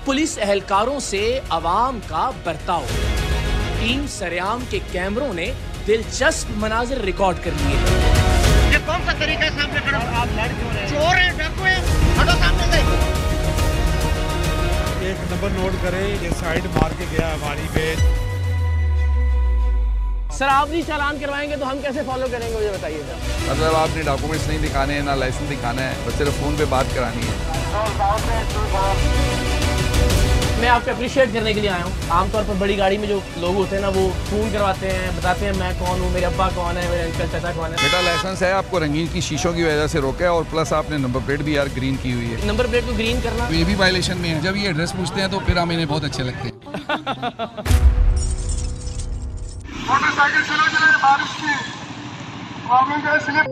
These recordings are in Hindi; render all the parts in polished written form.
पुलिस एहलकारों से अवाम का बर्ताव। टीम सरेआम के कैमरों ने दिलचस्प मनाजिर रिकॉर्ड कर लिए। ये कौन सा तरीका है? सामने खड़ो, आप लड़ क्यों रहे हैं? चोर हैं, डाकू हैं, हटो सामने से। एक नंबर नोट करें, ये साइड मार के गया हमारी पे। सर आप नहीं चालान करवाएंगे तो हम कैसे फॉलो करेंगे, मुझे बताइए सर। मतलब आपने डॉक्यूमेंट्स नहीं दिखाने हैं, ना लाइसेंस दिखाना है, बस सिर्फ फ़ोन पे बात करानी है। मैं आपको अप्रिशिएट करने के लिए आया हूँ। आमतौर पर बड़ी गाड़ी में जो लोग होते हैं ना, वो फ़ोन करवाते हैं, बताते हैं मैं कौन हूँ, मेरे अब्बा कौन है, मेरे अंकल चाचा कौन है। बेटा लाइसेंस है, आपको रंगीन की शीशों की वजह से रोका है और प्लस आपने नंबर प्लेट भी यार ग्रीन की हुई है। नंबर प्लेट को ग्रीन करना तो ये भी वायलेशन में है। जब ये एड्रेस पूछते हैं तो फिर हम इन्हें बहुत अच्छे लगते हैं। मोटरसाइकिल चलो चले, बारिश की प्रॉब्लम क्या है, स्लिप।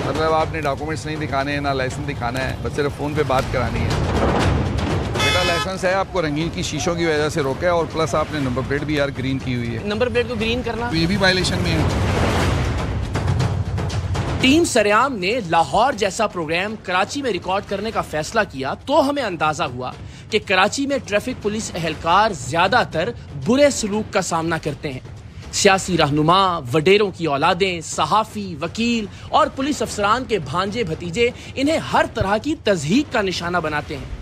मतलब आपने डॉक्यूमेंट्स नहीं दिखाने हैं, ना लाइसेंस दिखाना है, बस सिर्फ फ़ोन पे बात करानी है। बेटा लाइसेंस है, आपको रंगीन की शीशों की वजह से रोका है और प्लस आपने नंबर प्लेट भी यार ग्रीन की हुई है। नंबर प्लेट को ग्रीन करना तो ये भी वायलेशन में है। टीम सरेआम ने लाहौर जैसा प्रोग्राम कराची में रिकॉर्ड करने का फैसला किया तो हमें अंदाजा हुआ कि कराची में ट्रैफिक पुलिस एहलकार ज्यादातर बुरे सलूक का सामना करते हैं। सियासी रहनुमा, वडेरों की औलादें, सहाफ़ी, वकील और पुलिस अफसरान के भांजे भतीजे इन्हें हर तरह की तज़हीक का निशाना बनाते हैं।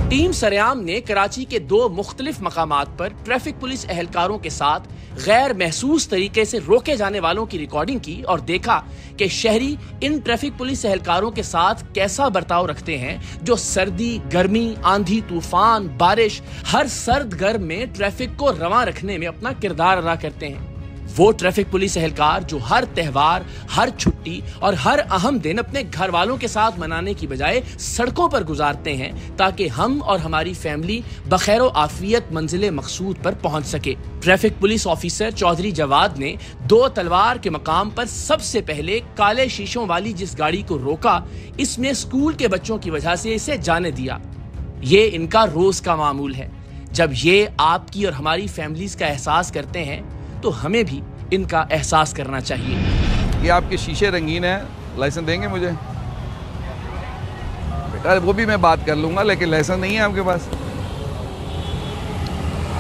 टीम सरेआम ने कराची के 2 मुख्तलिफ मकामात पर ट्रैफिक पुलिस एहलकारों के साथ गैर महसूस तरीके से रोके जाने वालों की रिकॉर्डिंग की और देखा कि शहरी इन ट्रैफिक पुलिस एहलकारों के साथ कैसा बर्ताव रखते हैं जो सर्दी, गर्मी, आंधी, तूफान, बारिश, हर सर्द गर्म में ट्रैफिक को रवां रखने में अपना किरदार अदा करते हैं। वो ट्रैफिक पुलिस एहलकार जो हर त्योहार, हर छुट्टी और हर अहम दिन अपने घर वालों के साथ मनाने की बजाय सड़कों पर गुजारते हैं ताकि हम और हमारी फैमिली बखैर आफियत मंजिल मकसूद पर पहुंच सके। Traffic police officer Chaudhry Jawad ने 2 तलवार के मकाम पर सबसे पहले काले शीशों वाली जिस गाड़ी को रोका, इसमें स्कूल के बच्चों की वजह से इसे जाने दिया। ये इनका रोज का मामूल है। जब ये आपकी और हमारी फैमिलीज का एहसास करते हैं तो हमें भी इनका एहसास करना चाहिए। ये आपके शीशे रंगीन हैं, लाइसेंस देंगे मुझे? बेटा वो भी मैं बात कर लूँगा, लेकिन लाइसेंस नहीं है आपके पास।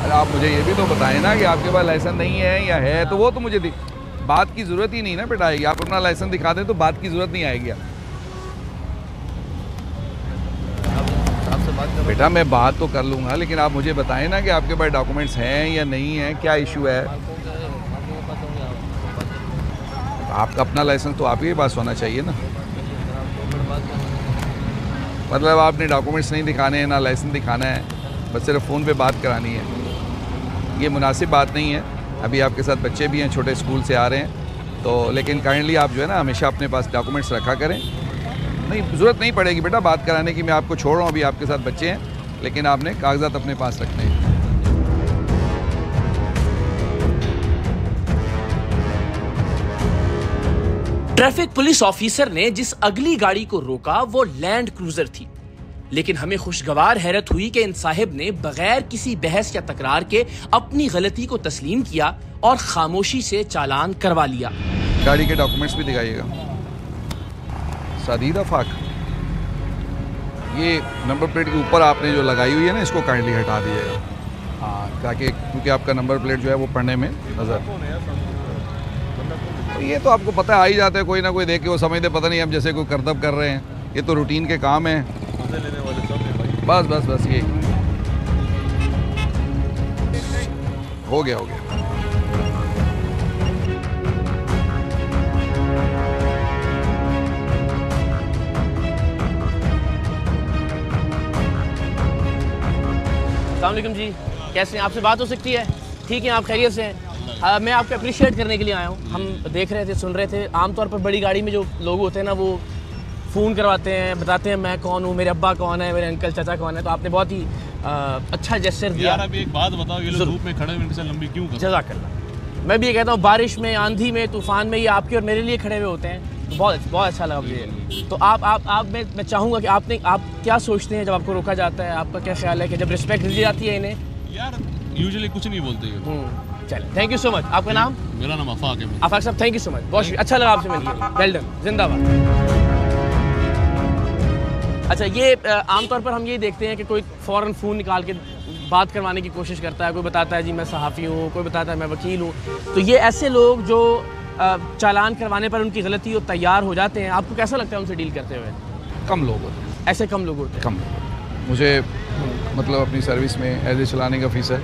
अरे आप मुझे ये भी तो बताएं ना कि आपके पास लाइसेंस नहीं है या है, तो वो तो मुझे बात की ज़रूरत ही नहीं ना बेटा। आप अपना लाइसेंस दिखा दें तो बात की ज़रूरत नहीं आएगी। बेटा मैं बात तो कर लूँगा, लेकिन आप मुझे बताएं ना कि आपके पास डॉक्यूमेंट्स हैं या नहीं हैं, क्या इशू है। आपका अपना लाइसेंस तो आपके पास होना चाहिए ना। मतलब आपने डॉक्यूमेंट्स नहीं दिखाने हैं, ना लाइसेंस दिखाना है, बस सिर्फ फ़ोन पे बात करानी है। ये मुनासिब बात नहीं है। अभी आपके साथ बच्चे भी हैं, छोटे स्कूल से आ रहे हैं, तो लेकिन काइंडली आप जो है ना हमेशा अपने पास डॉक्यूमेंट्स रखा करें। नहीं, ज़रूरत नहीं पड़ेगी बेटा बात कराने की, मैं आपको छोड़ रहा हूँ। अभी आपके साथ बच्चे हैं, लेकिन आपने कागजात अपने पास रखने हैं। ट्रैफिक पुलिस ऑफिसर ने जिस अगली गाड़ी को रोका वो लैंड क्रूजर थी। लेकिन हमें खुशगवार हैरत हुई कि इन साहिब ने बगैर किसी बहस या तकरार के अपनी गलती को तस्लीम किया और खामोशी से चालान करवा लिया। गाड़ी के डॉक्यूमेंट्स भी दिखाइएगा। सादीदा फाक, ये नंबर प्लेट के ऊपर आपने जो लगाई हुई है ना, इसको काइंडली हटा दीजिएगा। हाँ, ताकि क्योंकि आपका नंबर प्लेट जो है वो पढ़ने में नज़र, ये तो आपको पता आ ही जाता है, कोई ना कोई देख के वो समझते पता नहीं हम जैसे कोई करतब कर रहे हैं। ये तो रूटीन के काम है। बस बस बस ये हो गया। अस्सलाम वालेकुम जी, कैसे हैं? आपसे बात हो सकती है? ठीक है, आप खैरियत से हैं? मैं आपको अप्रिशिएट करने के लिए आया हूँ। हम देख रहे थे, सुन रहे थे, आमतौर पर बड़ी गाड़ी में जो लोग होते हैं ना, वो फ़ोन करवाते हैं, बताते हैं मैं कौन हूँ, मेरे अब्बा कौन है, मेरे अंकल चाचा कौन है। तो आपने बहुत ही अच्छा जेस्चर दिया। यार अभी एक बात बताओ, ये लोग धूप में खड़े हुए इनसे लंबी क्यों कर? जज़ाकल्लाह। मैं भी ये कहता हूँ, बारिश में, आंधी में, तूफ़ान में ये आपके और मेरे लिए खड़े हुए होते हैं। तो बहुत अच्छा लगा मुझे। तो आप मैं चाहूँगा कि आप क्या सोचते हैं जब आपको रोका जाता है? आपका क्या ख्याल है कि जब रिस्पेक्ट दी जाती है इन्हें? यार यूजुअली कुछ नहीं बोलते ये। चलिए, थैंक यू सो मच। आपका नाम? मेरा नाम आफाक है। आफाक साहब, थैंक यू सो मच, बहुत अच्छा लगा आपसे मिलकर। वेल डन, जिंदाबाद। अच्छा, ये आमतौर पर हम ये देखते हैं कि कोई फ़ौरन फ़ोन निकाल के बात करवाने की कोशिश करता है। कोई बताता है जी मैं सहाफ़ी हूँ, कोई बताता है मैं वकील हूँ। तो ये ऐसे लोग जो चालान करवाने पर उनकी गलती हो तैयार हो जाते हैं, आपको कैसा लगता है उनसे डील करते हुए? कम लोग होते हैं ऐसे, कम लोग होते हैं। कम लोग। मुझे मतलब अपनी सर्विस में एज ए चलाने का ऑफिसर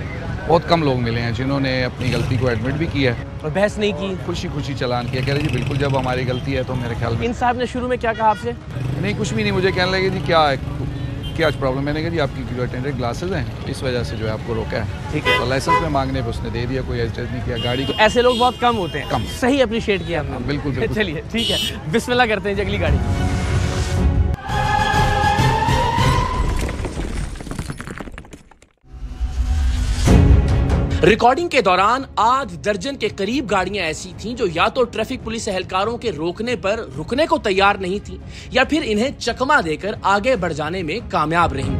बहुत कम लोग मिले हैं जिन्होंने अपनी गलती को एडमिट भी किया है और बहस नहीं की, खुशी चलान किया। कह रहे जी बिल्कुल, जब हमारी गलती है तो मेरे ख्याल में। इन साहब ने शुरू में क्या कहा आपसे? नहीं, कुछ भी नहीं। मुझे कहने लगे जी क्या प्रॉब्लम। मैंने कहा जी आपकी जो अटेंडेड ग्लासेस हैं, इस वजह से जो है आपको रोका है। ठीक है। तो लाइसेंस में मांगने पर उसने दे दिया, कोई एजिटेट नहीं किया गाड़ी को। ऐसे लोग बहुत कम होते हैं। कम। सही अप्रिशिएट किया आपने। बिल्कुल। चलिए ठीक है, बिस्मिल्लाह करते हैं जी अगली गाड़ी। रिकॉर्डिंग के दौरान आध दर्जन के करीब गाड़ियां ऐसी थीं जो या तो ट्रैफिक पुलिस एहलकारों के रोकने पर रुकने को तैयार नहीं थीं या फिर इन्हें चकमा देकर आगे बढ़ जाने में कामयाब रहीं।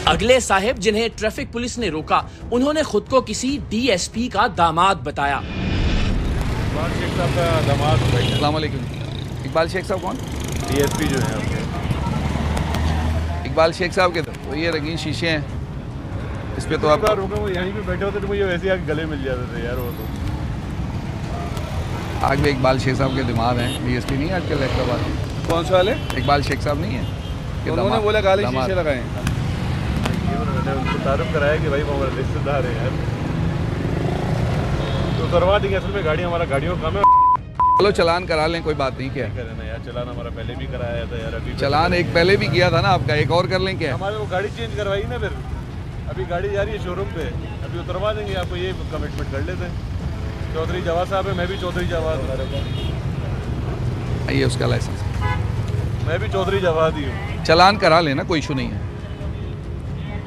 अगले साहिब जिन्हें ट्रैफिक पुलिस ने रोका, उन्होंने खुद को किसी डीएसपी का दामाद बताया। इकबाल शेख साहब का दामाद। अस्सलाम वालेकुम। इकबाल शेख साहब कौन? डीएसपी जो है आपके। इकबाल शेख साहब के तो ये रंगीन शीशे हैं, इस पे तो आप रुके, वो यहीं पे बैठे होते तो मुझे वैसे आके गले मिल जाते थे यार। वो तो आगे भी इकबाल शेख साहब के दिमाग हैं। डीएसपी नहीं आजकल हैदराबाद। कौन सा वाले? इकबाल शेख साहब नहीं है? उन्होंने बोला काले शीशे लगाए। उनको तारुफ कराया कि भाई वो हमारे रिश्तेदार है यार, तो करवा देंगे। असल में गाड़ी हमारा गाड़ियों का काम है। चलो चलान करा लें, कोई बात नहीं। क्या करे ना यार, चलान हमारा पहले भी कराया था यार। अभी चलान एक पहले भी किया था ना आपका, एक और कर लें क्या? हमारे वो गाड़ी चेंज करवाई ना, फिर अभी गाड़ी जा रही है शोरूम पे, अभी उतरवा देंगे आपको। ये कमिटमेंट कर लेते हैं। चौधरी जवाद साहब है, मैं भी चौधरी जवाद हूँ। ये उसका लाइसेंस, मैं भी चौधरी जवाद ही हूँ। चलान करा लेना, कोई इशू नहीं है।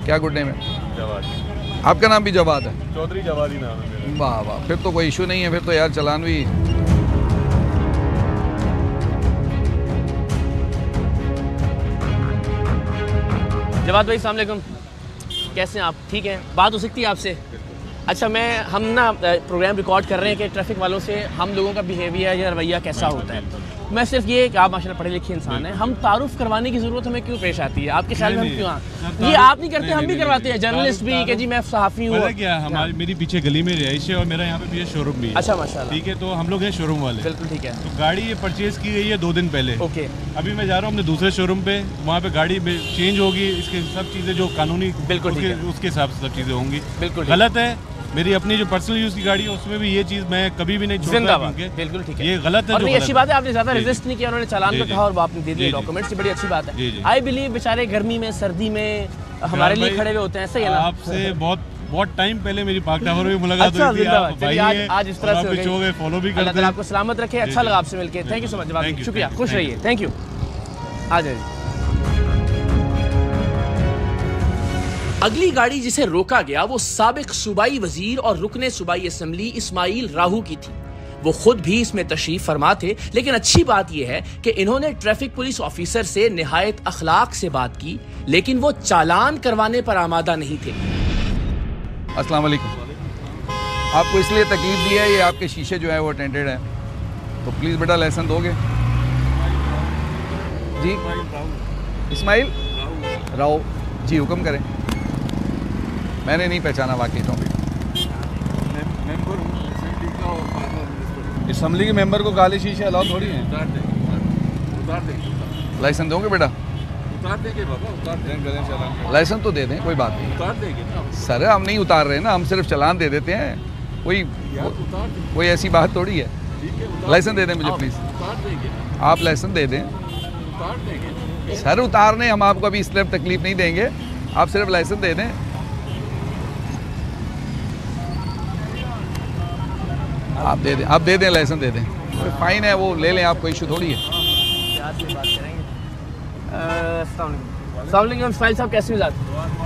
क्या गुड नेम है? जवाद। आपका नाम भी जवाद है? चौधरी जवाद ही नाम है मेरा। वाह वाह, फिर तो कोई इशू नहीं है। फिर तो यार चलान भी। जवाद भाई अस्सलाम वालेकुम, कैसे हैं आप? ठीक हैं, बात हो सकती है आपसे? अच्छा, हम ना प्रोग्राम रिकॉर्ड कर रहे हैं कि ट्रैफिक वालों से हम लोगों का बिहेवियर या रवैया कैसा होता है। मैं सिर्फ ये कि आप माशाल्लाह पढ़े लिखे इंसान हैं, हम तारुफ करवाने की ज़रूरत हमें क्यों पेश आती है? आपके ख्याल में हम क्यों? ये आप नहीं करते, हम भी करवाते हैं, जर्नलिस्ट भी कि जी मैं सहाफ़ी हूँ। क्या हमारी मेरी पीछे गली में रिहाइश है और मेरा यहाँ पे भी शोरूम भी है। अच्छा माशाल्लाह, ठीक है। तो हम लोग हैं शोरूम वाले। बिल्कुल ठीक है। तो गाड़ी ये परचेज की गई है 2 दिन पहले। ओके। अभी मैं जा रहा हूँ अपने दूसरे शोरूम पे, वहाँ पे गाड़ी चेंज होगी, इसके सब चीज़ें जो कानूनी बिल्कुल उसके हिसाब से सब चीज़ें होंगी। बिल्कुल गलत है। मेरी अपनी जो पर्सनल यूज़ की गाड़ी है उसमें भी ये चीज़ मैं कभी भी नहीं छोड़ता, बिल्कुल ठीक है। ये गलत है। और अच्छी बात है, आपने ज़्यादा रेजिस्ट नहीं किया, उन्होंने चालान का कहा और आपने दे दिए डॉक्यूमेंट्स, बड़ी अच्छी बात है। आई बिलीव बेचारे गर्मी में, सर्दी में हमारे लिए खड़े हुए होते हैं, सही है ना? आपसे बहुत टाइम पहले मेरी पाक टावर में मुलाकात हुई थी। आज इस तरह से हो गई। फॉलो भी करते हैं। आपको सलामत रखे। अच्छा लगा आपसे मिलके। थैंक यू सो मच, शुक्रिया, खुश रहिए। Thank you. आ जाइए। अगली गाड़ी जिसे रोका गया वो साबिक सूबाई वजीर और रुकने सूबाई असेंबली इस्माइल राहू की थी। वो खुद भी इसमें तशरीफ फरमा थे, लेकिन अच्छी बात यह है कि इन्होंने ट्रैफिक पुलिस ऑफिसर से निहायत अखलाक से बात की, लेकिन वो चालान करवाने पर आमादा नहीं थे। अस्सलाम वालेकुम। आपको इसलिए तकलीफ दी है, ये आपके शीशे जो है वो टेंटेड है, तो प्लीज़ बेटा लाइसेंस दोगे? जी इस्माइल राव जी, हुक्म करें। मैंने नहीं पहचाना वाकई तो। असम्बली के मेंबर को काले शीशे अलाउ थोड़ी हैं। उतार देंगे लाइसेंस दोगे बेटा? उतार देंगे बाबा, उतार देंगे। लाइसेंस तो दे दें, कोई बात नहीं। उतार देंगे ना सर हम नहीं उतार रहे ना, हम सिर्फ चालान दे देते हैं। कोई ऐसी बात थोड़ी है। लाइसेंस दे दें मुझे प्लीज़। उतार देंगे, आप लाइसेंस दे दें। उतार देंगे। सर उतारने हम आपको अभी इस तरफ तकलीफ नहीं देंगे, आप सिर्फ लाइसेंस दे दें। आप दे दें लाइसेंस दे दें। कोई फाइन है वो ले लें, आपको इशू थोड़ी है। इस्माइल साहब कैसे मिजाज?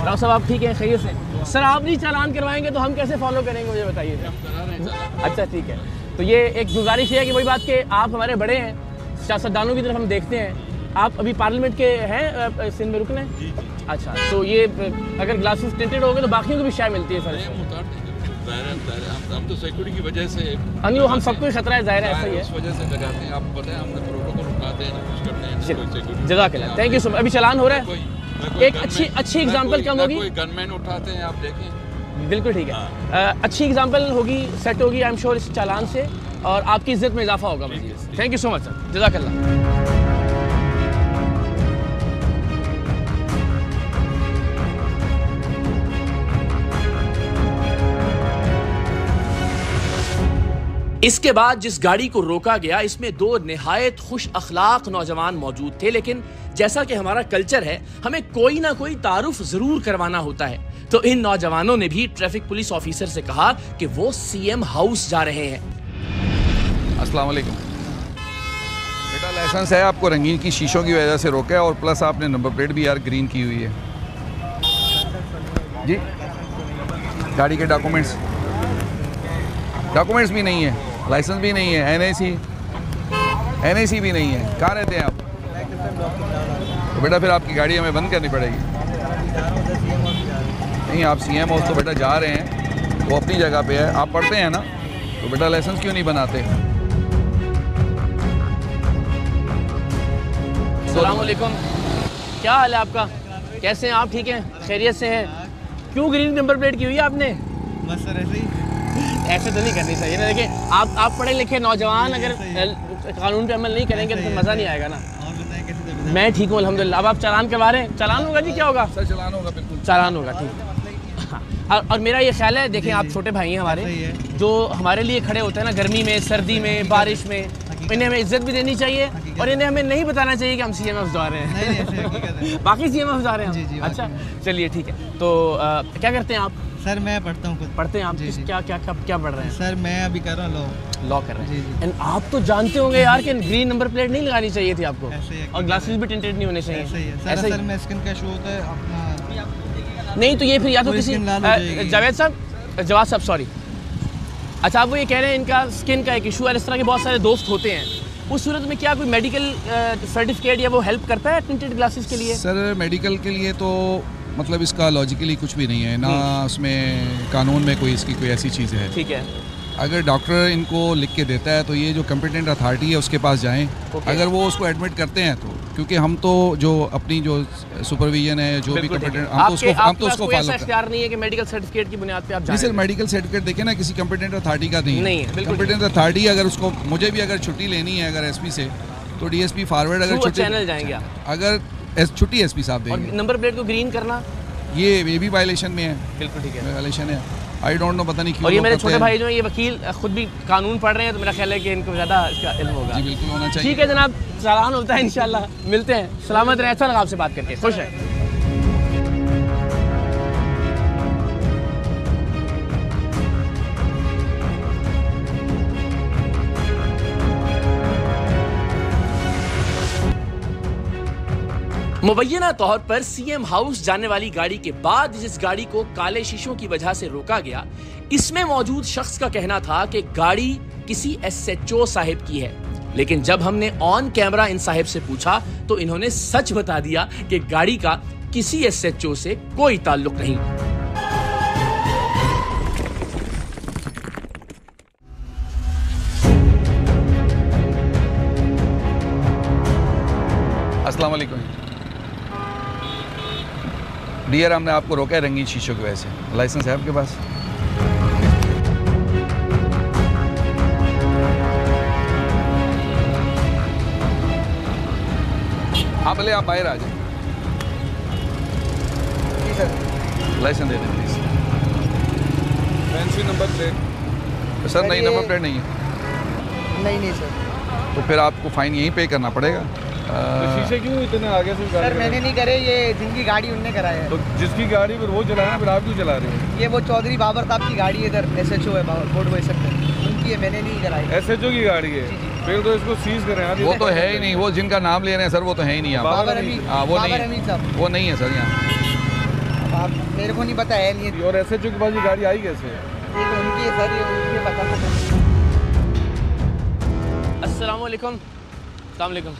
राव साहब आप ठीक हैं, खैरियत से? सर आप नहीं चालान करवाएंगे तो हम कैसे फॉलो करेंगे, मुझे बताइए। अच्छा ठीक है, तो ये एक गुजारिश है कि वही बात कि आप हमारे बड़े हैं, सियासतदानों की तरफ हम देखते हैं। आप अभी पार्लियामेंट के हैं, सिंध में रुकने? अच्छा, तो ये अगर ग्लासेस टिंटेड हो गए तो बाकियों को भी शायद मिलती है सर? हम तो सिक्योरिटी की वजह से अनियो हम सबको खतरा है, जाहिर है ऐसा ही है, उस वजह से लगाते हैं। आपको पता है हमने प्रोटोकॉल रुकाते हैं, कुछ करते हैं। जज़ाकल्लाह, थैंक यू सो मच। अभी चालान हो रहा है। एक अच्छी एग्जांपल क्या होगी? कोई गनमैन उठाते हैं, आप देखें। बिल्कुल ठीक है, अच्छी एग्जांपल होगी, सेट होगी आई एम श्योर इस चालान से, और आपकी इज्जत में इजाफा होगा मज़ीद। Thank you so much sir, जज़ाकल्लाह। इसके बाद जिस गाड़ी को रोका गया इसमें दो निहायत खुश अखलाक नौजवान मौजूद थे, लेकिन जैसा कि हमारा कल्चर है हमें कोई ना कोई तारुफ जरूर करवाना होता है, तो इन नौजवानों ने भी ट्रैफिक पुलिस ऑफिसर से कहा कि वो सीएम हाउस जा रहे हैं। अस्सलाम वालेकुम बेटा, लाइसेंस है, आपको रंगीन की शीशों की वजह से रोका है, और प्लस आपने नंबर प्लेट भी यार ग्रीन की हुई है जी। गाड़ी के डॉक्यूमेंट्स भी नहीं है, लाइसेंस भी नहीं है, एनआईसी भी नहीं है। कहाँ रहते हैं आप? तो बेटा फिर आपकी गाड़ी हमें बंद करनी पड़ेगी। नहीं, आप सीएम हाउस तो बेटा जा रहे हैं, वो अपनी जगह पे है, आप पढ़ते हैं ना, तो बेटा लाइसेंस क्यों नहीं बनाते? अस्सलाम वालेकुम, क्या हाल है आपका? कैसे हैं आप? ठीक हैं, खैरियत से हैं? क्यों ग्रीन नंबर प्लेट की हुई है आपने? बस सर ऐसे ही। ऐसे तो नहीं करनी चाहिए ना। देखिए आप पढ़े लिखे नौजवान अगर कानून पे अमल नहीं करेंगे तो फिर मज़ा नहीं आएगा ना। और बताएं कैसे तबीयत? मैं ठीक हूँ अल्हम्दुलिल्लाह। अब आप चालान करवा रहे हैं? चालान होगा जी, क्या होगा? सर चालान होगा, बिल्कुल चालान होगा, ठीक है। और मेरा ये ख्याल है, देखें आप छोटे भाई हैं हमारे, जो हमारे लिए खड़े होते हैं ना, गर्मी में, सर्दी में, बारिश में, इन्हें हमें इज्जत भी देनी चाहिए, और इन्हें हमें नहीं बताना चाहिए कि हम सीएम हाउस जा रहे हैं। बाकी सीएम हाउस जा रहे हैं हम। अच्छा चलिए ठीक है, तो क्या करते हैं आप? सर मैं पढ़ता हूँ खुद। पढ़ते हैं आप? क्या पढ़ रहे हैं? सर मैं अभी कर रहा हूँ लॉ कर रहे हैं। एंड आप तो जानते होंगे यार कि ग्रीन नंबर प्लेट नहीं लगानी चाहिए थी आपको, और ग्लासेस भी टिंटेड नहीं होने चाहिए। ऐसा ही है सर, में स्किन का इशू होता है अपना। नहीं तो ये फिर या तो किसी जावेद साहब, जवाद साहब सॉरी, अच्छा आप वो ये कह रहे हैं इनका स्किन का एक इशू है, इस तरह के बहुत सारे दोस्त होते हैं, उस सूरत में क्या कोई मेडिकल सर्टिफिकेट या वो हेल्प करता है टिंटेड ग्लासेस के लिए? सर मेडिकल के लिए तो मतलब इसका लॉजिकली कुछ भी नहीं है ना, उसमें कानून में कोई इसकी कोई ऐसी चीज़ है। ठीक है, अगर डॉक्टर इनको लिख के देता है तो ये जो कॉम्पिटेंट अथॉरिटी है उसके पास जाएं। अगर वो उसको एडमिट करते हैं तो, क्योंकि हम तो जो अपनी जो सुपरविजन है, जो भी कॉम्पिटेंट, हम तो उसको फॉलो इख्तियार नहीं है कि मेडिकल सर्टिफिकेट की बुनियाद पे आप जाएं। सर मेडिकल सर्टिफिकेट देखें ना, किसी कॉम्पिटेंट अथॉरिटी का नहीं है। कॉम्पिटेंट अथॉरिटी अगर उसको, मुझे भी अगर छुट्टी लेनी है अगर एसपी से, तो डीएसपी फॉरवर्ड अगर छुट्टी चैनल जाएंगे, अगर छुट्टी एसपी साहब देंगे। नंबर प्लेट को ग्रीन करना ये भी वायलेशन में है। बिल्कुल ठीक है, वायलेशन है। आई डोंट नो, पता नहीं क्यों। और ये मेरे छोटे भाई जो है ये वकील खुद भी कानून पढ़ रहे हैं, तो मेरा ख्याल है कि इनको ज़्यादा इसका इल्म होगा। जी बिल्कुल होना चाहिए। ठीक है जनाब, चालान होता है इंशाल्लाह, मिलते हैं, सलामत रहें। अच्छा लगा आपसे बात करके, खुश है। मुबैना तौर पर सीएम हाउस जाने वाली गाड़ी के बाद जिस गाड़ी को काले शीशों की वजह से रोका गया, इसमें मौजूद शख्स का कहना था कि गाड़ी किसी एसएचओ साहिब की है। लेकिन जब हमने ऑन कैमरा इन साहिब से पूछा तो इन्होंने सच बता दिया कि गाड़ी का किसी एसएचओ से कोई ताल्लुक नहीं। अस्सलाम वालेकुम डियर, हमने आपको रोका है रंगीन शीशों की वजह से। लाइसेंस है आपके पास? हाँ भले आप बाहर आ जाए। जी सर। लाइसेंस दे दें please. Fancy number plate sir नई नंबर प्लेट नहीं है। नहीं सर। तो फिर आपको फाइन यहीं पे करना पड़ेगा। तो शीशे क्यों इतने आगे से सर मैंने नहीं करे, ये जिनकी गाड़ी उनने कराया है। तो जिसकी गाड़ी पर वो चलाना, फिर आप क्यों चला रहे हो? ये वो चौधरी बाबर साहब की गाड़ी है, इधर एसएचओ है बोर्ड वही सकते हैं उनकी है, मैंने नहीं कराई। एसएचओ की गाड़ी है? फिर तो इसको सीज करें। वो तो है ही नहीं, वो जिनका नाम ले रहे हैं सर वो तो है ही नहीं। बाबर हमीद। हाँ वो नहीं, वो नहीं है सर यहाँ। आप मेरे को नहीं पता है नहीं। और एसएचओ के पास ये गाड़ी आई कैसे? ये तो उनकी है सर, ये उनके पता। अस्सलाम वालेकुम। अस्सलाम वालेकुम,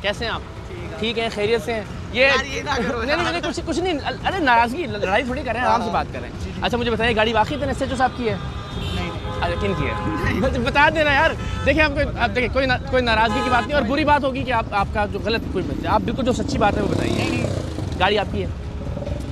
कैसे हैं आप? ठीक है, खैरियत से हैं? ये नहीं कुछ नहीं, अरे नाराजगी लड़ाई थोड़ी कर रहे हैं, आराम से बात कर रहे हैं। अच्छा मुझे बताइए, गाड़ी वाकई तो एसएचओ साहब की है? अरे किन की है? बता देना यार। देखिए आप देखिए कोई नाराजगी की बात नहीं और बुरी बात होगी कि आपका जो गलत कोई मत, आप बिल्कुल जो सच्ची बात है वो बताइए। गाड़ी आपकी है,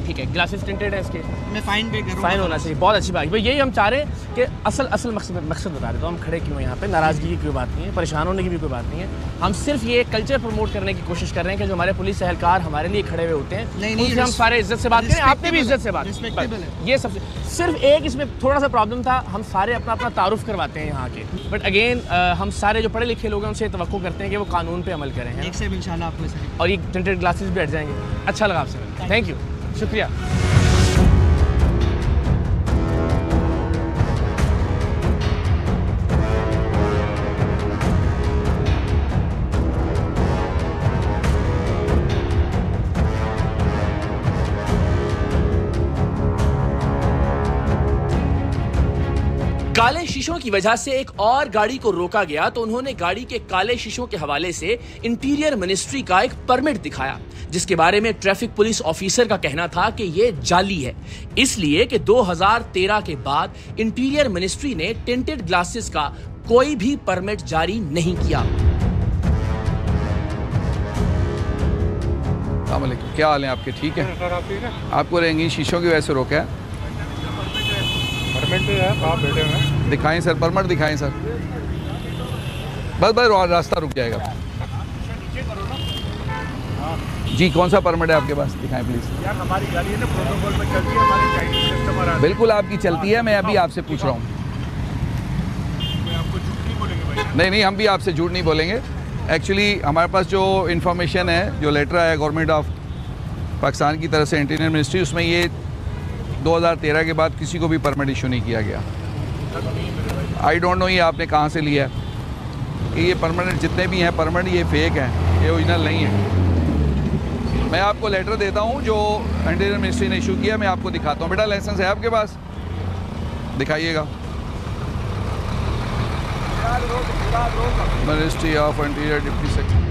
ठीक है, ग्लासेस टिंटेड है इसके, मैं फाइन पे करूँ। फाइन होना चाहिए, बहुत अच्छी बात है। यही हम चाह रहे हैं कि असल मकसद बता देता हूँ हम खड़े क्यों हैं यहाँ पे। नाराज़गी की कोई बात नहीं है, परेशान होने की भी कोई बात नहीं है। हम सिर्फ ये कल्चर प्रमोट करने की कोशिश कर रहे हैं कि जो हमारे पुलिस एहलकार हमारे लिए खड़े हुए होते हैं उनसे हम सारे इज्जत से बात करें, आपने भी इज्जत से बात करें। ये सबसे सिर्फ एक इसमें थोड़ा सा प्रॉब्लम था, हम सारे अपना तारुफ करवाते हैं यहाँ के, बट अगेन हम सारे जो पढ़े लिखे लोग हैं उनसे तवक्को करते हैं कि वो कानून पे अमल करें। एक से इंशाल्लाह आपको और ये टिंटेड ग्लासेस भी हट जाएंगे। अच्छा लगा आपसे, थैंक यू, शुक्रिया। काले शीशों की वजह से एक और गाड़ी को रोका गया तो उन्होंने गाड़ी के काले शीशों के हवाले से इंटीरियर मिनिस्ट्री का एक परमिट दिखाया, जिसके बारे में ट्रैफिक पुलिस ऑफिसर का कहना था कि यह जाली है, इसलिए कि 2013 के बाद इंटीरियर मिनिस्ट्री ने टिंटेड ग्लासेस का कोई भी परमिट जारी नहीं किया। क्या हाल है आपके? ठीक है सर, आप ठीक है? आपको रंगीन शीशों की वजह से रोका है? परमिट है, आप बैठे हैं? दिखाएं सर, परमिट दिखाएं सर। बस रास्ता रुक जाएगा। जी कौन सा परमिट है आपके पास? दिखाएं प्लीज। यार हमारी गाड़ी है ना, प्रोटोकॉल में चलती है, हमारे चाइनीज कस्टमर आते हैं। बिल्कुल आपकी चलती है, मैं अभी आपसे पूछ रहा हूँ। आपको झूठ नहीं बोलेंगे भाई? नहीं हम भी आपसे झूठ नहीं बोलेंगे। एक्चुअली हमारे पास जो इन्फॉर्मेशन है, जो लेटर आया गवर्नमेंट ऑफ पाकिस्तान की तरफ से इंटीरियर मिनिस्ट्री, उसमें ये 2013 के बाद किसी को भी परमिट इशू नहीं किया गया। आई डोंट नो ये आपने कहाँ से लिया कि ये परमानेंट जितने भी हैं परमानेंट ये फेक हैं, ये ओरिजिनल नहीं है। मैं आपको लेटर देता हूँ जो इंटीरियर मिनिस्ट्री ने इशू किया, मैं आपको दिखाता हूँ। बेटा लाइसेंस है आपके पास? दिखाइएगा। Ministry of interior deputy secretary.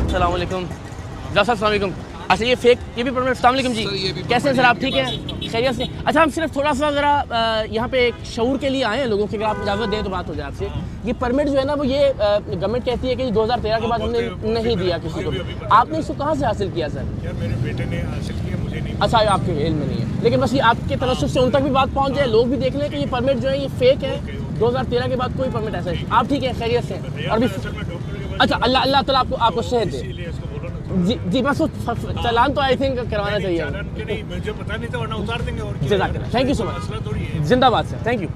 अस्सलाम वालेकुम। अस्सलाम वालेकुम। अच्छा ये फेक, ये भी परमिट। अस्सलाम वालेकुम जी, कैसे हैं सर आप? ठीक हैं, खैरियत से? अच्छा हम सिर्फ थोड़ा सा ज़रा यहाँ पे एक शऊर के लिए आए हैं लोगों की, अगर आप इजाज़त दें तो बात हो जाए आपसे। ये परमिट जो है ना वो ये गवर्नमेंट कहती है कि 2013 के बाद हमने नहीं दिया किसी को भी। आपने इसको कहाँ से हासिल किया सर? यार मेरे बेटे ने हासिल किया, मुझे नहीं। अच्छा आपके इल्म में नहीं है, लेकिन बस ये आपके तनस्सुब से उन तक भी बात पहुँच जाए, लोग भी देख लें कि ये परमिट जो है ये फेक है। 2013 के बाद कोई परमिट ऐसा है। आप ठीक है, खैरियत से? और भी अच्छा, अल्लाह ताला आपको सेहत दे। जी बस चालान तो आई थिंक करवाना चाहिए। मुझे पता नहीं था, वरना उतार देंगे। और जज़ाकल्लाह, थैंक यू सो मच, जिंदाबाद सर, थैंक यू।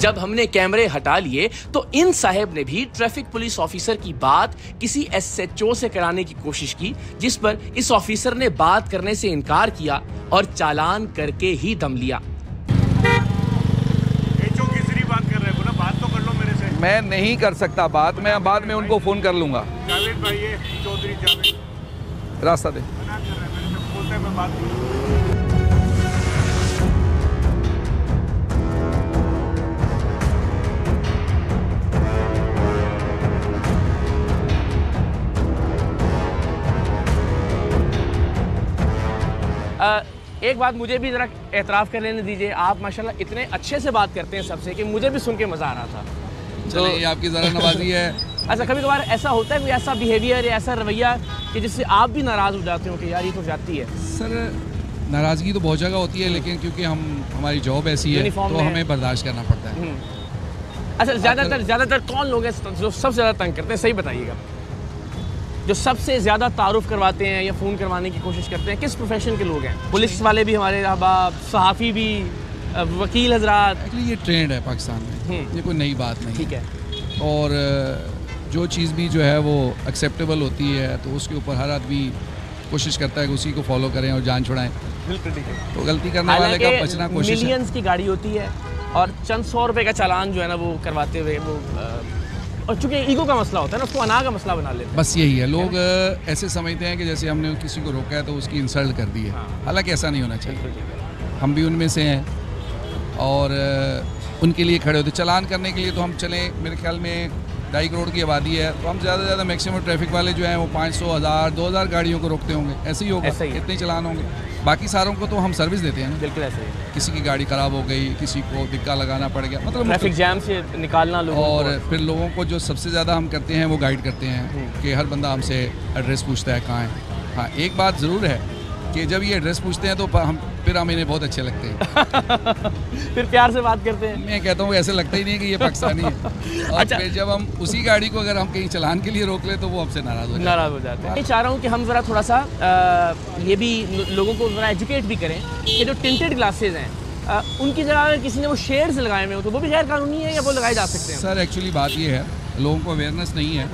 जब हमने कैमरे हटा लिए तो इन साहब ने भी ट्रैफिक पुलिस ऑफिसर की बात किसी एसएचओ से कराने की कोशिश की, जिस पर इस ऑफिसर ने बात करने से इनकार किया और चालान करके ही दम लिया। एचओ किसरी बात कर रहे हैं? मैं नहीं कर सकता बात, मैं बाद में उनको फ़ोन कर लूँगा। जावेद भाई है, चौधरी जावेद रास्ता दे। बोलते मैं बात एक बात मुझे भी ज़रा एतराफ़ कर लेने दीजिए, आप माशाल्लाह इतने अच्छे से बात करते हैं सबसे कि मुझे भी सुन के मज़ा आ रहा था। चलो ये आपकी ज़रा नवाजी है। अच्छा, कभी कभार ऐसा होता है कोई ऐसा बिहेवियर या ऐसा रवैया कि जिससे आप भी नाराज़ हो जाते हो कि यार ये तो जाती है? सर नाराज़गी तो बहुत जगह होती है, लेकिन क्योंकि हमारी जॉब ऐसी है तो हमें बर्दाश्त करना पड़ता है। अच्छा, ज़्यादातर कौन लोग हैं जो सबसे ज़्यादा तंग करते हैं, सही बताइएगा? जो सबसे ज़्यादा तारुफ करवाते हैं या फ़ोन करवाने की कोशिश करते हैं, किस प्रोफेशन के लोग हैं? पुलिस वाले भी हमारे अहबाब, सहाफ़ी भी, वकील हजरात? एक्चुअली ये ट्रेंड है पाकिस्तान में, ये कोई नई बात नहीं। ठीक है। और जो चीज़ भी जो है वो एक्सेप्टेबल होती है तो उसके ऊपर हर आदमी कोशिश करता है कि उसी को फॉलो करें और जान छुड़ाएं। तो गलती करने वाले का बचना कोशिश है। मिलियंस की गाड़ी होती है और चंद 100 रुपये का चालान जो है ना वो करवाते हुए वो और चूँकि ईगो का मसला होता है ना, उसको अना का मसला बना लेते हैं। बस यही है, लोग ऐसे समझते हैं कि जैसे हमने किसी को रोका है तो उसकी इंसल्ट कर दी है। हालांकि ऐसा नहीं होना चाहिए। हम भी उनमें से हैं और उनके लिए खड़े होते। चालान करने के लिए तो हम चलें, मेरे ख्याल में 2.5 करोड़ की आबादी है, तो हम ज़्यादा से ज़्यादा मैक्सिमम ट्रैफिक वाले जो हैं वो 500, 1000, 2000 गाड़ियों को रोकते होंगे। ऐसे ही होगा, इतने चलान होंगे। बाकी सारों को तो हम सर्विस देते हैं ना। बिल्कुल ऐसे ही। किसी की गाड़ी ख़राब हो गई, किसी को दिक्का लगाना पड़ गया, मतलब ट्रैफिक जैम से निकालना लोगों और फिर लोगों को जो सबसे ज़्यादा हम करते हैं वो गाइड करते हैं कि हर बंदा हमसे एड्रेस पूछता है कहाँ है। हाँ, एक बात ज़रूर है कि जब ये एड्रेस पूछते हैं तो हम इन्हें बहुत अच्छे लगते हैं। फिर प्यार से बात करते हैं। मैं कहता हूँ ऐसे लगता ही नहीं कि ये पाकिस्तानी है। और अच्छा। फिर जब हम उसी गाड़ी को अगर हम कहीं चलान के लिए रोक ले तो वो हमसे नाराज़ हो जाते हैं। मैं चाह रहा हूँ कि हम ज़रा थोड़ा सा ये भी लोगों को ज़रा एजुकेट भी करें कि जो टिंटेड ग्लासेज हैं उनकी जगह अगर किसी ने वो शेड्स लगाए हुए हो तो वो भी गैर कानूनी है या वो लगाए जा सकते हैं? सर एक्चुअली बात ये है, लोगों को अवेयरनेस नहीं है।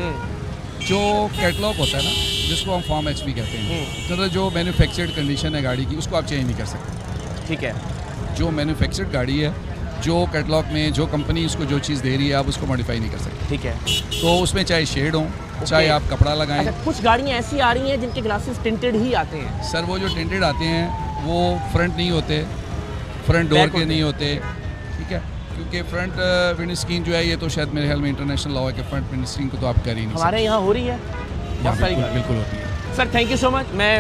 जो कैटलॉग होता है ना, जिसको हम फॉर्म एच भी कहते हैं, तो जो मैन्युफैक्चर्ड कंडीशन है गाड़ी की उसको आप चेंज नहीं कर सकते। ठीक है। जो मैन्युफैक्चर्ड गाड़ी है, जो कैटलॉग में जो कंपनी उसको जो चीज़ दे रही है आप उसको मॉडिफाई नहीं कर सकते। ठीक है। तो उसमें चाहे शेड हो, चाहे आप कपड़ा लगाएं। अच्छा, कुछ गाड़ियाँ ऐसी आ रही हैं जिनके ग्लासेस टिंटेड ही आते हैं? सर वो जो टिंटेड आते हैं वो फ्रंट नहीं होते, फ्रंट डोर के नहीं होते। ठीक है, क्योंकि फ्रंट विंड स्क्रीन जो है ये तो शायद मेरे ख्याल में इंटरनेशनल लॉ है कि फ्रंट विंड स्क्रीन को तो आप कर ही नहीं। हमारे यहाँ हो रही है, बिल्कुल होती है। Sir thank you so much. मैं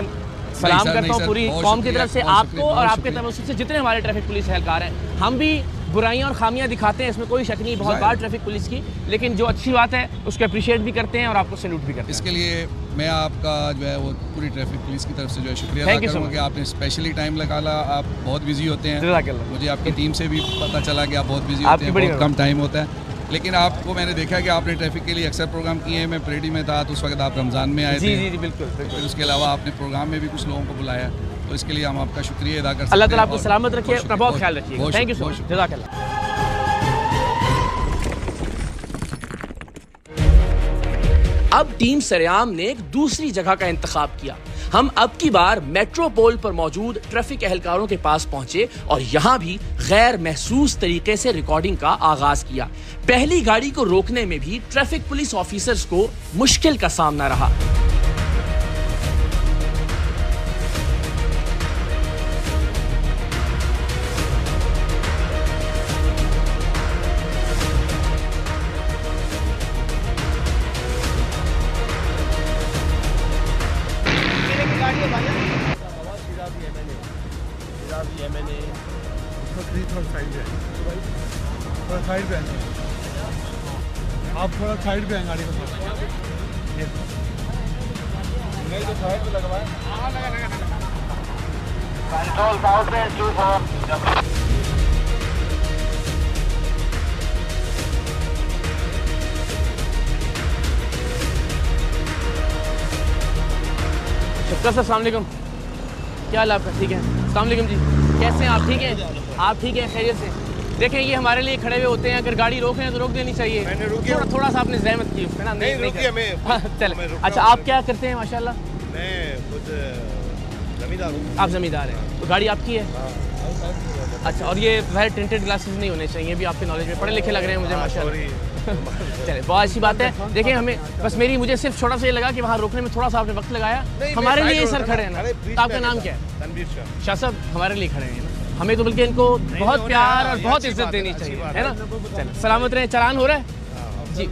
सलाम करता हूँ पूरी कौम की तरफ से आपको और आपके तरफ से जितने हमारे ट्रैफिक पुलिस एहलकार हैं। हम भी बुराइयां और खामियां दिखाते हैं, इसमें कोई शक नहीं, बहुत बार ट्रैफिक पुलिस की, लेकिन जो अच्छी बात है उसको अप्रिशिएट भी करते हैं और आपको सैल्यूट भी करते हैं। इसके लिए मैं आपका जो है वो पूरी ट्रैफिक पुलिस की तरफ से जो है शुक्रिया अदा करूँगा कि आपने स्पेशली टाइम निकाला। आप बहुत बिजी होते हैं, मुझे आपकी टीम से भी पता चला कि आप बहुत बिजी होते हैं, बहुत कम टाइम होता है। लेकिन आपको मैंने देखा कि आपने ट्रैफिक के लिए अक्सर प्रोग्राम किए हैं। मैं परेडी में था तो उस वक्त आप रमज़ान में आए थे। जी बिल्कुल। फिर उसके अलावा आपने प्रोग्राम में भी कुछ लोगों को बुलाया, तो इसके लिए हम आपका शुक्रिया अदा कर सकते हैं। अल्लाह ताला आपको सलामत रखिए, अपना बहुत ख्याल रखिए। थैंक यू सो मच, जज़ाकल्लाह। अब टीम सरेआम ने एक दूसरी जगह का इंतखाब किया। हम अब की बार मेट्रोपोल पर मौजूद ट्रैफिक एहलकारों के पास पहुंचे और यहां भी गैर महसूस तरीके से रिकॉर्डिंग का आगाज किया। पहली गाड़ी को रोकने में भी ट्रैफिक पुलिस ऑफिसर्स को मुश्किल का सामना रहा। आप थोड़ा साइड पे हैं गाड़ी को, नहीं तो साइड पे लगवाएं। कंट्रोल साउथ में 24 अस्सलाम वालेकुम, क्या हाल आपका? ठीक है, अस्सलाम वालेकुम जी, कैसे हैं आप? ठीक हैं आप? ठीक हैं, खैरियत से? देखें ये हमारे लिए खड़े हुए होते हैं, अगर गाड़ी रोक रहे हैं तो रोक देनी चाहिए। मैंने रोकी, थोड़ा सा आपने जहमत की उसमें ना। नहीं रुकिए, मैं चले। अच्छा, आप क्या करते हैं? माशाल्लाह। मैं खुद जमींदार हूँ। आप जमींदार हैं, तो गाड़ी आपकी है? अच्छा, और ये वह टिंटेड ग्लासेस नहीं होने चाहिए, भी आपके नॉलेज में पढ़े लिखे लग रहे हैं मुझे माशाल्लाह। चले, बहुत अच्छी बात है। देखिए हमें बस मुझे सिर्फ छोटा सा ये लगा कि वहाँ रोकने में थोड़ा सा आपने वक्त लगाया। हमारे लिए सर खड़े हैं ना, तो आपका नाम क्या है? तनवीर शाह। शाह साहब हमारे लिए खड़े हैं ना, हमें तो बल्कि इनको बहुत प्यार और बहुत इज्जत देनी चाहिए, है ना। चलो सलामत रहे। चालान हो रहा है जी।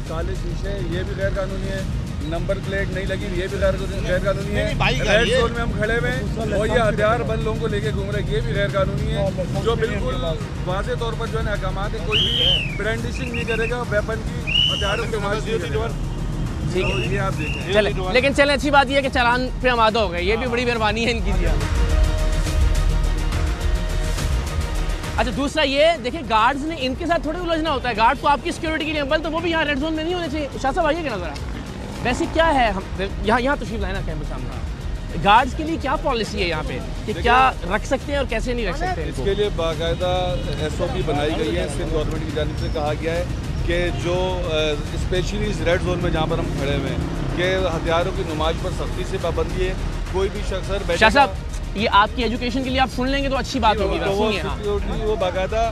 काले शीशे ये भी गैर कानूनी है, नंबर प्लेट नहीं लगी ये भी गैर कानूनी है, रेड जोन में हम खड़े हुए और ये हथियार बंद लोगों को लेके घूम रहे ये भी गैर कानूनी है, जो बिल्कुल वाज़े तौर पर जो है अहकामात है, कोई भी ब्रांडिशिंग नहीं करेगा वेपन की, हथियारों के ठीक है, ये आप देखें। चले, लेकिन चले अच्छी बात ये है कि चालान पे आमादा हो गए, ये भी बड़ी मेहरबानी है इनकी। अच्छा दूसरा ये देखिए, गार्ड्स ने इनके साथ थोड़ी उलझना होता है, गार्ड तो आपकी सिक्योरिटी के लिए अव्वल तो वो भी यहाँ रेड जोन में नहीं होने चाहिए। शाह साहब आइए क्या नजर, वैसे क्या है हम यहाँ तशरीफ लाए ना कैमरे सामने, गार्ड्स के लिए क्या पॉलिसी है यहाँ पे कि क्या रख सकते हैं और कैसे नहीं रख सकते हैं? इसके लिए बाकायदा SOP बनाई गई है, सिंध गवर्नमेंट की जानिब से कहा गया है कि जो स्पेशली इस रेड जोन में जहाँ पर हम खड़े हुए हैं कि हथियारों की नुमाइश पर सख्ती से पाबंदी है, कोई भी शख्स शाह साहब ये आपकी एजुकेशन के लिए आप सुन लेंगे तो अच्छी बात होगी। सिक्योरिटी वो बाकायदा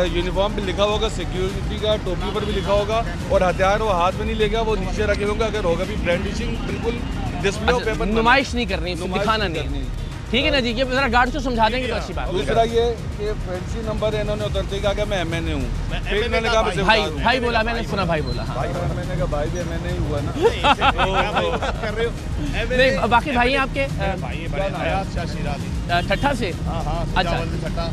यूनिफॉर्म पे लिखा होगा, सिक्योरिटी का टोपी पर भी लिखा होगा, और हथियार वो हाथ में नहीं लेगा, वो नीचे रखे होंगे, अगर होगा भी ब्रांडिशिंग बिल्कुल डिस्प्ले ऑफ वेपन, नुमाइश नहीं करनी, दिखाना नहीं। ठीक है ना जी, ये जरा गार्ड को समझा देंगे तो अच्छी बात। दूसरा ये कि फैंसी नंबर है, इन्होंने उतरते कहा कि मैं MNA हूँ, फिर इन्होंने कहा भाई बोला, मैंने सुना भाई बोला, मैंने कहा भाई भी MNA ही हुआ ना। नहीं बाकी भाई हैं आपके ठट्ठा से? अच्छा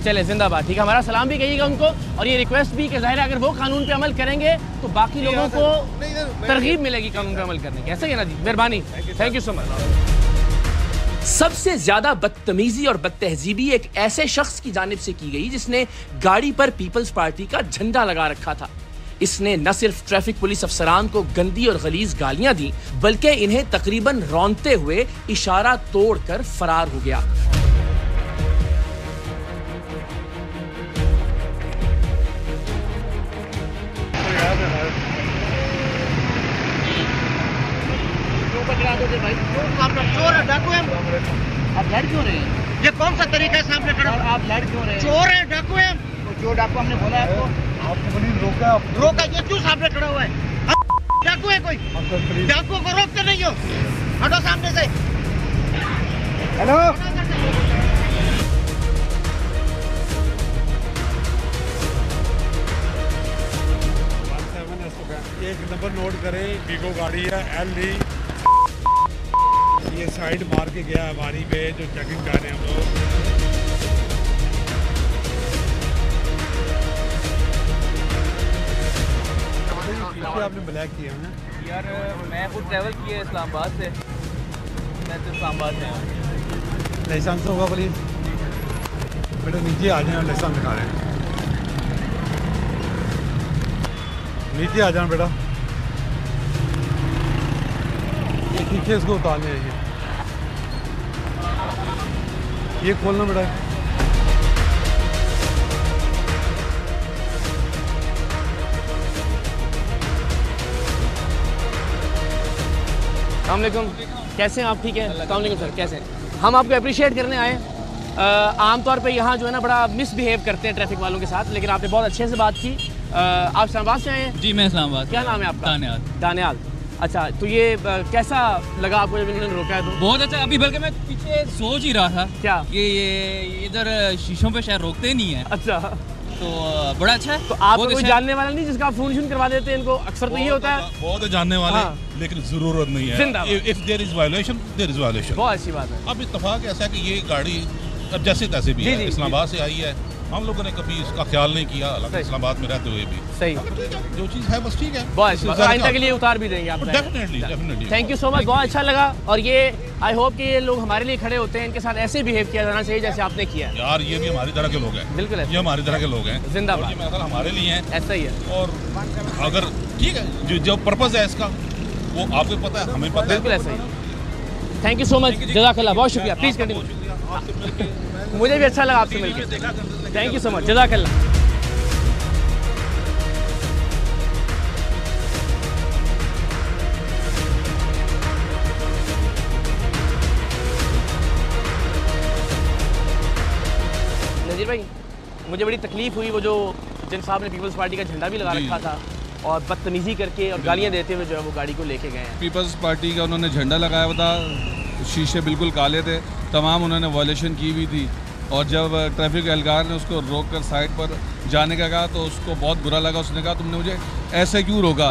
चले जिंदाबाद, ठीक है, हमारा सलाम भी कहिएगा उनको, और ये रिक्वेस्ट भी कि ज़ाहिर है अगर वो कानून पे अमल करेंगे तो बाकी लोगों को तरगीब मिलेगी कानून पे अमल करने की। ऐसा ही है ना जी, मेहरबानी, थैंक यू सो मच। सबसे ज्यादा बदतमीजी और बदतहजीबी एक ऐसे शख्स की जानिब से की गई जिसने गाड़ी पर पीपल्स पार्टी का झंडा लगा रखा था। इसने न सिर्फ ट्रैफिक पुलिस अफसरान को गंदी और गलीज गालियां दी, बल्कि इन्हें तकरीबन रौंदते हुए इशारा तोड़कर फरार हो गया। चोर है, डाकू है, आप लड़ क्यों रहे हैं? ये कौन सा तरीका है सामने खड़ा? आप लड़ क्यों रहे हैं? चोर है, डाकू है, जो डाकू हमने बोला है आपको पुलिस रोका, ये क्यों सामने खड़ा हुआ है? डाकू है कोई? डाकू को रोकते नहीं हो, हटो सामने से। हेलो एक नंबर नोट करें, वीगो गाड़ी है LD, ये साइड मार के गया हमारी पे, जो चेकिंग कर रहे हैं हम लोग। आपने ब्लैक किया है यार, मैं खुद ट्रैवल किया इस्लामाबाद से, मैं तो इस्लामाबाद में हूँ। लाइसेंस होगा प्लीज बेटा, नीचे आ जाए, लाइसेंस दिखा रहे हैं, नीचे आ जाना बेटा, ये पीछे इसको उतारने है, ये खोलना बेटा। अस्सलाम वालेकुम, कैसे हैं आप? ठीक है, अस्सलाम वालेकुम सर, कैसे हैं? हम आपको अप्रिशिएट करने आए। आमतौर पे यहाँ जो है ना बड़ा मिसबिहेव करते हैं ट्रैफिक वालों के साथ, लेकिन आपने बहुत अच्छे से बात की। आप इस्लामाबाद से आए हैं? जी मैं इस्लामाबाद। क्या नाम है आपका? दानियाल। दानियाल, अच्छा, तो ये कैसा लगा आपको जब इन्होंने रोका है? तो बहुत अच्छा, अभी बल्कि मैं पीछे सोच ही रहा था क्या कि ये इधर शीशों पे शायद रोकते नहीं है। अच्छा, तो बड़ा अच्छा है। तो आप कोई जानने वाला नहीं जिसका आप फोन करवा देते हैं इनको? अक्सर तो ये होता है, बहुत जानने वाले, लेकिन जरूरत नहीं है। If there is violation, there is violation. बहुत अच्छी बात है। अब इत्तेफाक ऐसा है कि ये गाड़ी अब जैसे तैसे भी है, इस्लामाबाद से आई है, हम लोगों ने कभी इसका ख्याल नहीं किया, हालांकि इस्लामाबाद में रहते हुए भी। सही, जो चीज़ है बस ठीक है, बहुत अच्छी बात। आइंदा के लिए उतार भी देंगे आप? Definitely. Thank you so much, बहुत अच्छा लगा। और ये आई होप कि ये लोग हमारे लिए खड़े होते हैं, इनके साथ ऐसे बिहेव किया जाना चाहिए जैसे आपने किया। यार ये भी हमारी तरह के लोग हैं। बिल्कुल, ये हमारी तरह के लोग हैं, जिंदाबाद। ये हमारे लिए हैं, ऐसा ही है। और अगर ठीक है, जो पर्पज़ है इसका वो आपको पता है, हमें पता है। बिल्कुल ऐसा ही। थैंक यू सो मच, जज़ाकल्लाह, बहुत शुक्रिया। Please continue. मुझे भी अच्छा लगा आपसे मिलकर, थैंक यू सो मच, जज़ाकल्लाह। नज़ीर भाई, मुझे बड़ी तकलीफ़ हुई वो जो जिन साहब ने पीपल्स पार्टी का झंडा भी लगा रखा था और बदतमीजी करके और गालियाँ देते हुए जो है वो गाड़ी को लेके गए हैं। पीपल्स पार्टी का उन्होंने झंडा लगाया हुआ था, शीशे बिल्कुल काले थे, तमाम उन्होंने वायलेशन की हुई थी और जब ट्रैफिक एहलकार ने उसको रोक कर साइड पर जाने का कहा तो उसको बहुत बुरा लगा। उसने कहा तुमने मुझे ऐसे क्यों रोका?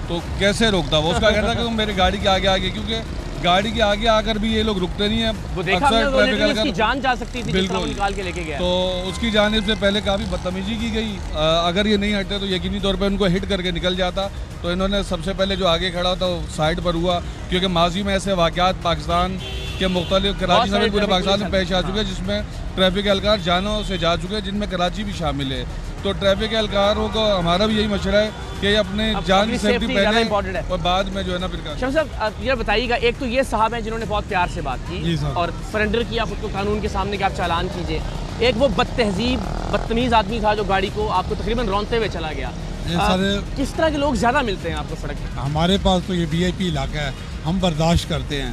तो कैसे रोकता वो? उसका कहता कि तुम मेरी गाड़ी के आगे आगे, क्योंकि गाड़ी के आगे आकर भी ये लोग रुकते नहीं है। वो देखा हमने, ट्रैफिक एहलकार जान जा सकती थी जिस तरह वो निकाल के लेके गया। तो उसकी जानिब से पहले काफ़ी बदतमीजी की गई। अगर ये नहीं हटते तो यकीनी तौर पर उनको हिट करके निकल जाता। तो इन्होंने सबसे पहले जो आगे खड़ा था वो साइड पर हुआ, क्योंकि माजी में ऐसे वाक़यात पाकिस्तान के मुख्तलिफ कराची समेत पूरे पाकिस्तान में पेश आ चुके हैं जिसमें ट्रैफिक एहलकार जानों से जा चुके हैं, जिनमें कराची भी शामिल है। तो ट्रैफिक एहलकारों को हमारा भी यही मशवरा है कि ये अपने जान की सेफ्टी पहले और बाद में जो है ना फिर शम्स साहब ये बताइएगा, एक तो ये साहब हैं जिन्होंने बहुत प्यार से बात की और सरेंडर किया खुद को कानून के सामने कि आप चालान कीजिए, एक वो बदतहजीब बदतमीज़ आदमी था जो गाड़ी को आपको तकरीबन रौंदते हुए चला गया। सर किस तरह के लोग ज़्यादा मिलते हैं आपको सड़क पर? हमारे पास तो ये VIP इलाका है, हम बर्दाश्त करते हैं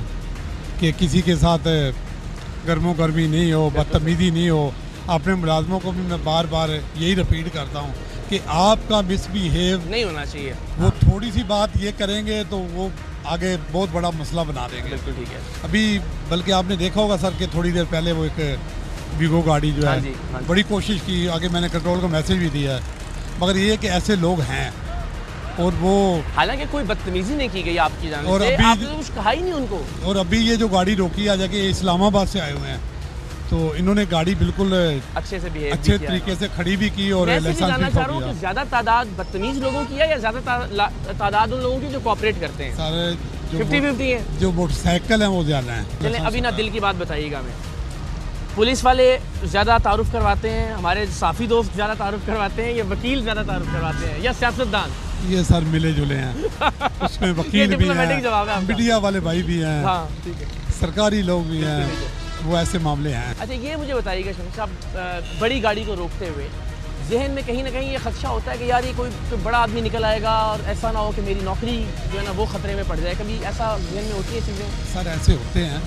कि किसी के साथ गर्मो गर्मी नहीं हो, बदतमीज़ी नहीं हो। अपने मुलाजमों को भी मैं बार बार यही रिपीट करता हूँ कि आपका मिसबिहेव नहीं होना चाहिए। वो थोड़ी सी बात ये करेंगे तो वो आगे बहुत बड़ा मसला बना देंगे। बिल्कुल ठीक है। अभी बल्कि आपने देखा होगा सर कि थोड़ी देर पहले वो एक वीगो गाड़ी जो है बड़ी कोशिश की, आगे मैंने कंट्रोल को मैसेज भी दिया है, मगर ये कि ऐसे लोग हैं और वो हालांकि कोई बदतमीजी नहीं की गई आपकी जानिब और से, अभी आपने तो कुछ कहा ही नहीं उनको। और अभी ये जो गाड़ी रोकी आ जाके इस्लामाबाद से आए हुए हैं तो इन्होंने गाड़ी बिल्कुल अच्छे से अच्छे तरीके से खड़ी भी की और लाइसेंस जानना चाह रहा हूँ कि ज़्यादा तादाद बदतमीज लोगों की है या ज़्यादा तादाद उन लोगों की जो कोऑपरेट करते हैं? सारे 50-50 है। जो मोटरसाइकिल हैं वो ज़्यादा हैं। चलें अभी ना दिल की बात बताइएगा हमें, पुलिस वाले ज़्यादा तारुफ करवाते हैं, हमारे साफ़ी दोस्त ज़्यादा तारुफ करवाते हैं या वकील ज़्यादा तारुफ करवाते हैं या सियासतदान? ये सर मिले जुले हैं उसमें वकील भी हैं, मीडिया वाले भाई भी हैं, सरकारी लोग भी हैं, वो ऐसे मामले हैं। अच्छा ये मुझे बताइएगा शम्स साहब, बड़ी गाड़ी को रोकते हुए जहन में कहीं ना कहीं ये खदशा होता है कि यार ये कोई बड़ा आदमी निकल आएगा और ऐसा ना हो कि मेरी नौकरी जो है ना वो ख़तरे में पड़ जाए, कभी ऐसा जहन में होती है चीज़ें? सर ऐसे होते हैं,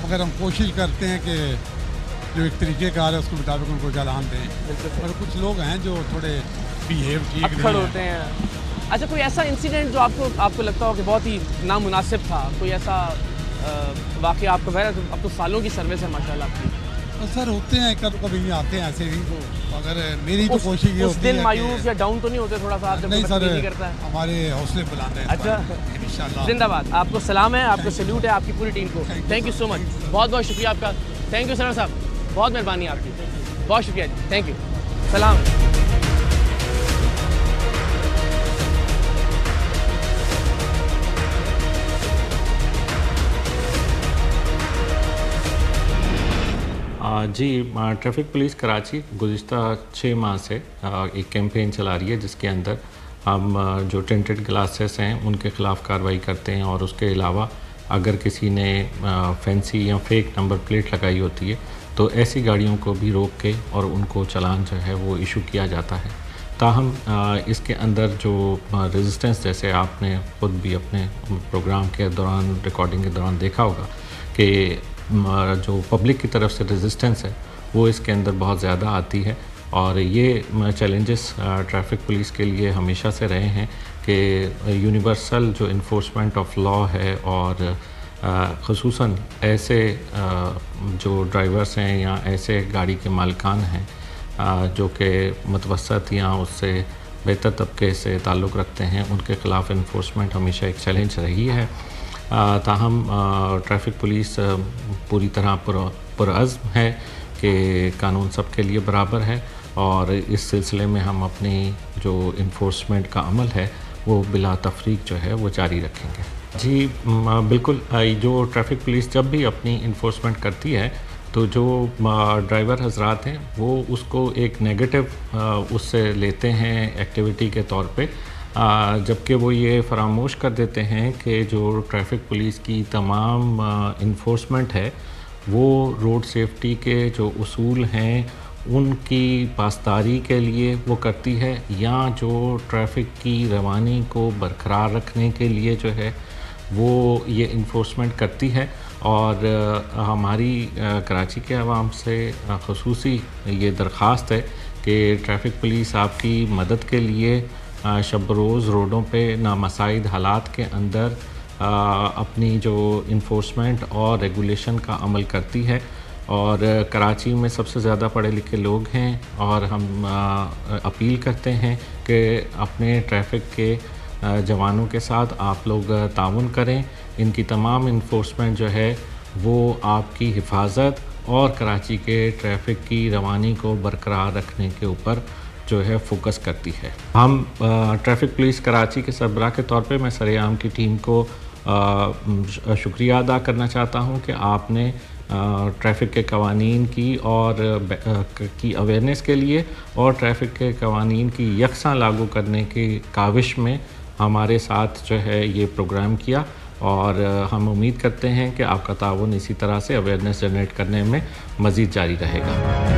मगर हम कोशिश करते हैं कि जो एक तरीक़ेकार है उसके मुताबिक उनको चालान दें। और कुछ लोग हैं जो थोड़े बिहेव ठीक होते हैं। अच्छा कोई ऐसा इंसिडेंट जो आपको लगता हो कि बहुत ही नामुनासिब था, कोई ऐसा वाकई आपको? अब तो सालों की सर्विस है माशाल्लाह आपकी। तो सर होते हैं कभी नहीं आते हैं ऐसे भी, अगर मेरी तो कोशिश ये होती है दिन मायूस या डाउन तो नहीं होते थोड़ा सा? नहीं सर, हमारे हौसले बुलंद हैं। अच्छा इंशाल्लाह, जिंदाबाद। आपको सलाम है, आपको सैल्यूट है, आपकी पूरी टीम को थैंक यू सो मच, बहुत बहुत शुक्रिया आपका। थैंक यू सर साहब, बहुत मेहरबानी आपकी, बहुत शुक्रिया जी, थैंक यू, सलाम। जी, ट्रैफिक पुलिस कराची गुज़िश्ता 6 माह से एक कैंपेन चला रही है जिसके अंदर हम जो टिंटेड ग्लासेस हैं उनके ख़िलाफ़ कार्रवाई करते हैं और उसके अलावा अगर किसी ने फैंसी या फेक नंबर प्लेट लगाई होती है तो ऐसी गाड़ियों को भी रोक के और उनको चालान जो है वो इशू किया जाता है। ताहम इसके अंदर जो रेजिस्टेंस, जैसे आपने ख़ुद भी अपने प्रोग्राम के दौरान, रिकॉर्डिंग के दौरान देखा होगा कि जो पब्लिक की तरफ से रेजिस्टेंस है वो इसके अंदर बहुत ज़्यादा आती है और ये चैलेंजेस ट्रैफिक पुलिस के लिए हमेशा से रहे हैं कि यूनिवर्सल जो इन्फोर्समेंट ऑफ लॉ है और ख़ुसूसन ऐसे जो ड्राइवर्स हैं या ऐसे गाड़ी के मालिकान हैं जो कि मुतवसत या उससे बेहतर तबके से ताल्लुक़ रखते हैं, उनके ख़िलाफ़ इन्फोर्समेंट हमेशा एक चैलेंज रही है। ताहम ट्रैफिक पुलिस पूरी तरह पुरअज़्म है कि कानून सब के लिए बराबर है और इस सिलसिले में हम अपनी जो इन्फोर्समेंट का अमल है वो बिला तफरीक जो है वो जारी रखेंगे। जी बिल्कुल, जो ट्रैफिक पुलिस जब भी अपनी इन्फोर्समेंट करती है तो जो ड्राइवर हजरात हैं वो उसको एक नेगेटिव उससे लेते हैं एक्टिविटी के तौर पे, जबकि वो ये फरामोश कर देते हैं कि जो ट्रैफिक पुलिस की तमाम इन्फोर्समेंट है वो रोड सेफ्टी के जो उसूल हैं उनकी पासदारी के लिए वो करती है या जो ट्रैफिक की रवानी को बरकरार रखने के लिए जो है वो ये इन्फोर्समेंट करती है। और हमारी कराची के अवाम से ख़ुसूसी ये दरख्वास्त है कि ट्रैफिक पुलिस आपकी मदद के लिए शब रोज़ रोडों पे नामसाइद हालात के अंदर अपनी जो इन्फोर्समेंट और रेगुलेशन का अमल करती है। और कराची में सबसे ज़्यादा पढ़े लिखे लोग हैं और हम अपील करते हैं कि अपने ट्रैफिक के जवानों के साथ आप लोग ताउन करें। इनकी तमाम इन्फोर्समेंट जो है वो आपकी हिफाजत और कराची के ट्रैफिक की रवानी को बरकरार रखने के ऊपर जो है फोकस करती है। हम ट्रैफिक पुलिस कराची के सरबराह के तौर पे मैं सरेआम की टीम को शुक्रिया अदा करना चाहता हूँ कि आपने ट्रैफिक के कवानीन की और की अवेयरनेस के लिए और ट्रैफिक के कवानीन की यकसा लागू करने की काविश में हमारे साथ जो है ये प्रोग्राम किया। और हम उम्मीद करते हैं कि आपका ताउन इसी तरह से अवेयरनेस जनरेट करने में मज़ीद जारी रहेगा।